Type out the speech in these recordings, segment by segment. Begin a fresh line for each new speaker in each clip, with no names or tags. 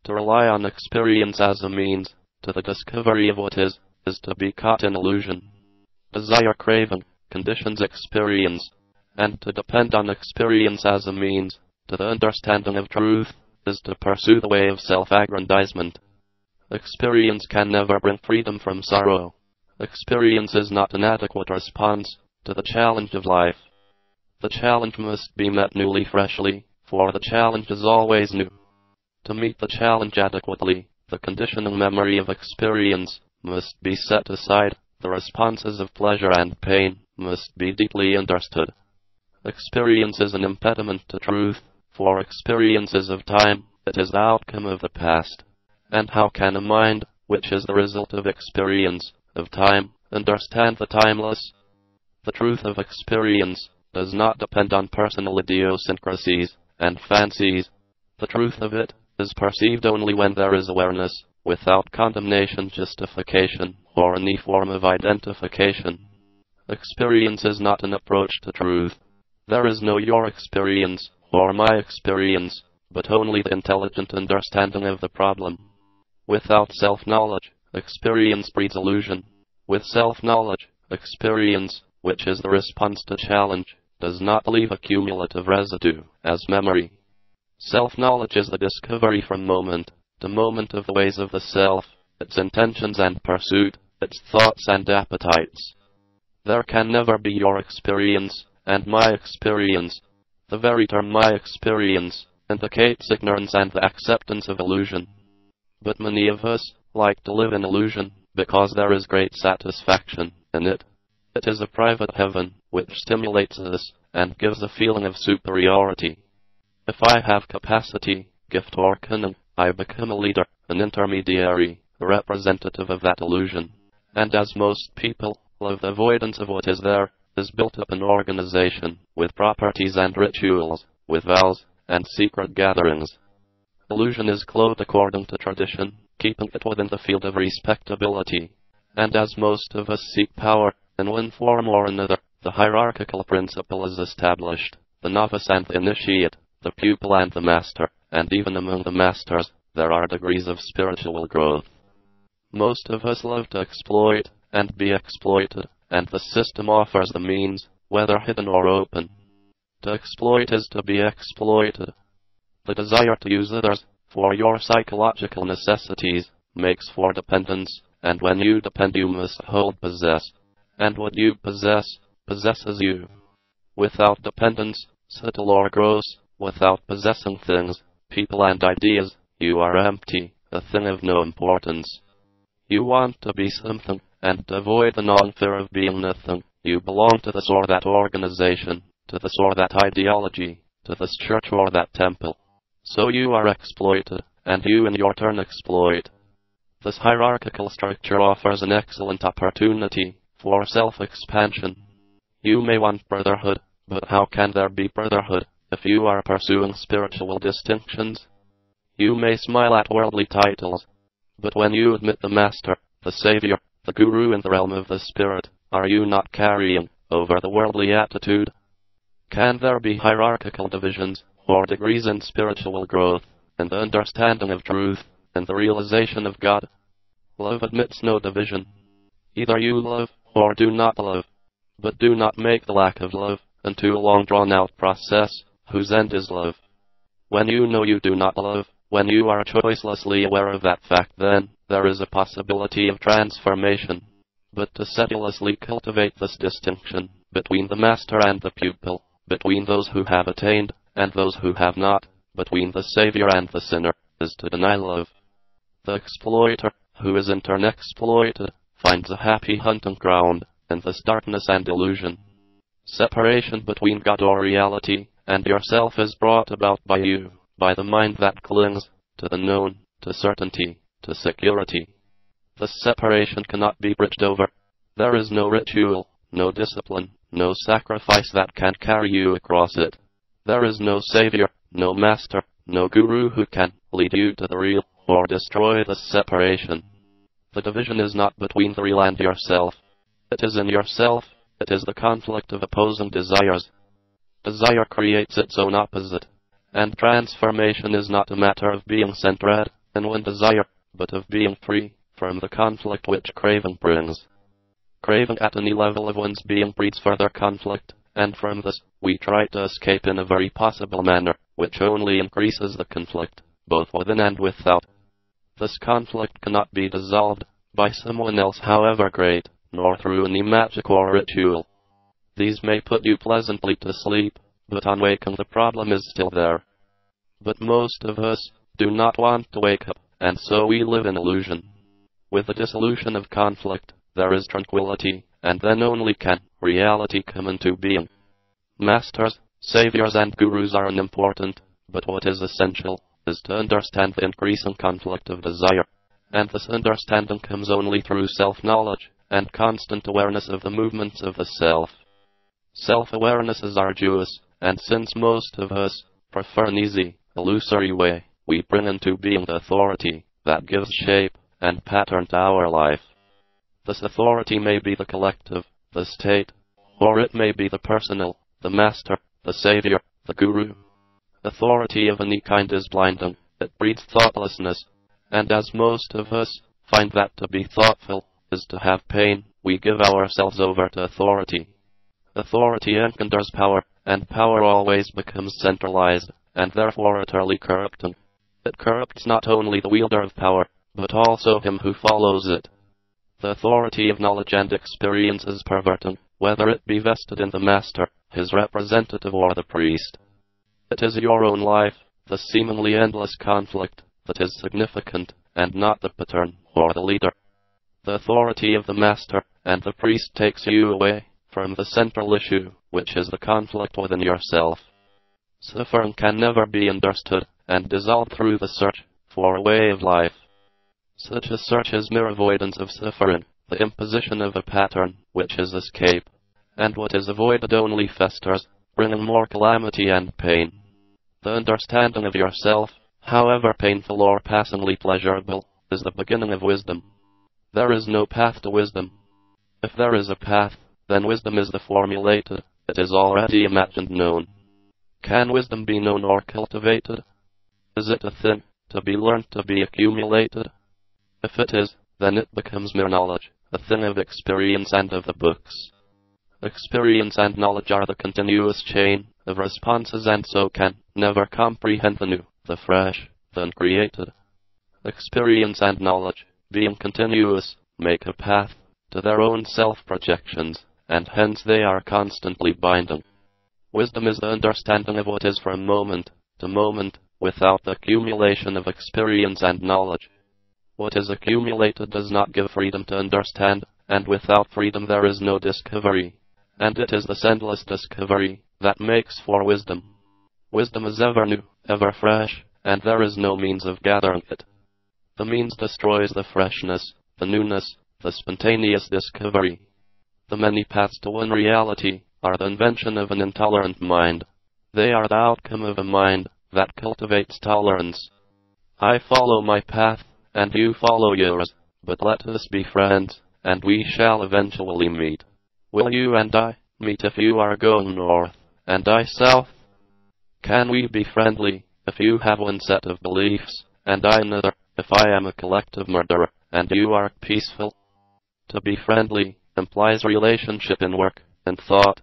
To rely on experience as a means to the discovery of what is to be caught in illusion. Desire, craving, conditions experience, and to depend on experience as a means to the understanding of truth is to pursue the way of self-aggrandizement. Experience can never bring freedom from sorrow. Experience is not an adequate response to the challenge of life. The challenge must be met newly, freshly, for the challenge is always new. To meet the challenge adequately, the conditioning memory of experience must be set aside. The responses of pleasure and pain must be deeply understood. Experience is an impediment to truth, for experience is of time, it is the outcome of the past. And how can a mind, which is the result of experience, of time, understand the timeless? The truth of experience does not depend on personal idiosyncrasies and fancies. The truth of it is perceived only when there is awareness, without condemnation, justification, or any form of identification. Experience is not an approach to truth. There is no your experience, or my experience, but only the intelligent understanding of the problem. Without self-knowledge, experience breeds illusion. With self-knowledge, experience, which is the response to challenge, does not leave a cumulative residue as memory. Self-knowledge is the discovery from moment to moment of the ways of the self, its intentions and pursuit, its thoughts and appetites. There can never be your experience and my experience. The very term my experience indicates ignorance and the acceptance of illusion. But many of us like to live in illusion because there is great satisfaction in it. It is a private heaven which stimulates us and gives a feeling of superiority. If I have capacity, gift or cunning, I become a leader, an intermediary, a representative of that illusion. And as most people love the avoidance of what is there, is built up an organization, with properties and rituals, with vows and secret gatherings. Illusion is clothed according to tradition, keeping it within the field of respectability. And as most of us seek power, in one form or another, the hierarchical principle is established, the novice and the initiate, the pupil and the master, and even among the masters, there are degrees of spiritual growth. Most of us love to exploit and be exploited, and the system offers the means, whether hidden or open. To exploit is to be exploited. The desire to use others for your psychological necessities makes for dependence, and when you depend you must hold possess, and what you possess possesses you. Without dependence, subtle or gross, without possessing things, people and ideas, you are empty, a thing of no importance. You want to be something, and to avoid the non-fear of being nothing, you belong to this or that organization, to this or that ideology, to this church or that temple. So you are exploited, and you in your turn exploit. This hierarchical structure offers an excellent opportunity for self-expansion. You may want brotherhood, but how can there be brotherhood if you are pursuing spiritual distinctions? You may smile at worldly titles, but when you admit the master, the savior, the guru in the realm of the spirit, are you not carrying over the worldly attitude? Can there be hierarchical divisions or degrees in spiritual growth, in the understanding of truth, and the realization of God? Love admits no division. Either you love or do not love, but do not make the lack of love into a long drawn-out process whose end is love. When you know you do not love, when you are choicelessly aware of that fact, then there is a possibility of transformation. But to sedulously cultivate this distinction between the master and the pupil, between those who have attained and those who have not, between the savior and the sinner, is to deny love. The exploiter, who is in turn exploited, finds a happy hunting ground in this darkness and illusion. Separation between God or reality and yourself is brought about by you, by the mind that clings to the known, to certainty, to security. This separation cannot be bridged over. There is no ritual, no discipline, no sacrifice that can carry you across it. There is no savior, no master, no guru who can lead you to the real, or destroy this separation. The division is not between the real and yourself. It is in yourself. It is the conflict of opposing desires. Desire creates its own opposite, and transformation is not a matter of being centered genuine desire, but of being free from the conflict which craving brings. Craving at any level of one's being breeds further conflict, and from this, we try to escape in a very possible manner, which only increases the conflict, both within and without. This conflict cannot be dissolved by someone else however great, nor through any magic or ritual. These may put you pleasantly to sleep, but on waking the problem is still there. But most of us do not want to wake up, and so we live in illusion. With the dissolution of conflict, there is tranquility, and then only can reality come into being. Masters, saviors and gurus are unimportant, but what is essential is to understand the increasing conflict of desire. And this understanding comes only through self-knowledge and constant awareness of the movements of the self. Self-awareness is arduous, and since most of us prefer an easy, illusory way, we bring into being the authority that gives shape and pattern to our life. This authority may be the collective, the state, or it may be the personal, the master, the savior, the guru. Authority of any kind is blinding, it breeds thoughtlessness, and as most of us find that to be thoughtful is to have pain, we give ourselves over to authority. Authority engenders power, and power always becomes centralized, and therefore utterly corrupting. It corrupts not only the wielder of power, but also him who follows it. The authority of knowledge and experience is perverting, whether it be vested in the master, his representative, or the priest. It is your own life, the seemingly endless conflict, that is significant, and not the pattern, or the leader. The authority of the master and the priest takes you away from the central issue, which is the conflict within yourself. Suffering can never be understood and dissolved through the search for a way of life. Such a search is mere avoidance of suffering, the imposition of a pattern, which is escape, and what is avoided only festers, bringing more calamity and pain. The understanding of yourself, however painful or passingly pleasurable, is the beginning of wisdom. There is no path to wisdom. If there is a path, then wisdom is the formulated, it is already imagined known. Can wisdom be known or cultivated? Is it a thing to be learnt, to be accumulated? If it is, then it becomes mere knowledge, a thing of experience and of the books. Experience and knowledge are the continuous chain of responses, and so can never comprehend the new, the fresh, the uncreated. Experience and knowledge, being continuous, make a path to their own self-projections, and hence they are constantly binding. Wisdom is the understanding of what is from moment to moment, without the accumulation of experience and knowledge. What is accumulated does not give freedom to understand, and without freedom there is no discovery. And it is this endless discovery that makes for wisdom. Wisdom is ever new, ever fresh, and there is no means of gathering it. The means destroys the freshness, the newness, the spontaneous discovery. The many paths to one reality are the invention of an intolerant mind. They are the outcome of a mind that cultivates tolerance. I follow my path, and you follow yours, but let us be friends, and we shall eventually meet. Will you and I meet if you are going north, and I south? Can we be friendly if you have one set of beliefs, and I another, if I am a collective murderer, and you are peaceful? To be friendly implies relationship in work and thought.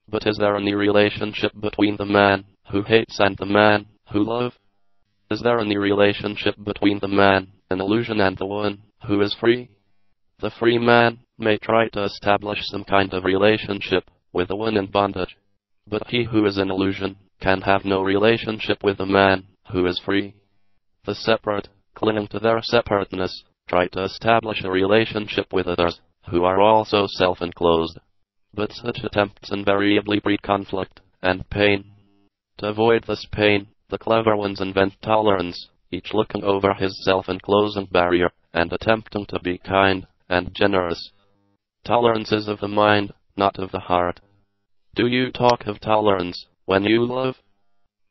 But is there any relationship between the man who hates and the man who loves? Is there any relationship between the man in illusion and the one who is free? The free man may try to establish some kind of relationship with the one in bondage, but he who is in illusion can have no relationship with the man who is free. The separate, clinging to their separateness, try to establish a relationship with others who are also self-enclosed. But such attempts invariably breed conflict and pain. To avoid this pain, the clever ones invent tolerance, each looking over his self-enclosing barrier and attempting to be kind and generous. Tolerance is of the mind, not of the heart. Do you talk of tolerance when you love?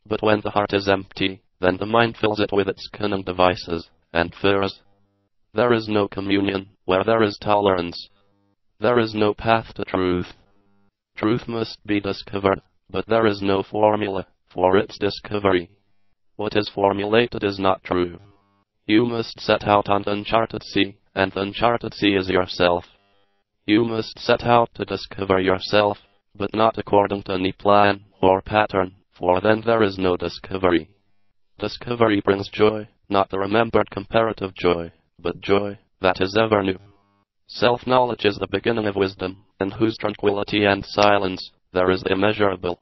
But when the heart is empty, then the mind fills it with its cunning devices and fears. There is no communion where there is tolerance. There is no path to truth. Truth must be discovered, but there is no formula for its discovery. What is formulated is not true. You must set out on the uncharted sea, and the uncharted sea is yourself. You must set out to discover yourself, but not according to any plan or pattern, for then there is no discovery. Discovery brings joy, not the remembered comparative joy, but joy that is ever new. Self-knowledge is the beginning of wisdom, in whose tranquility and silence there is immeasurable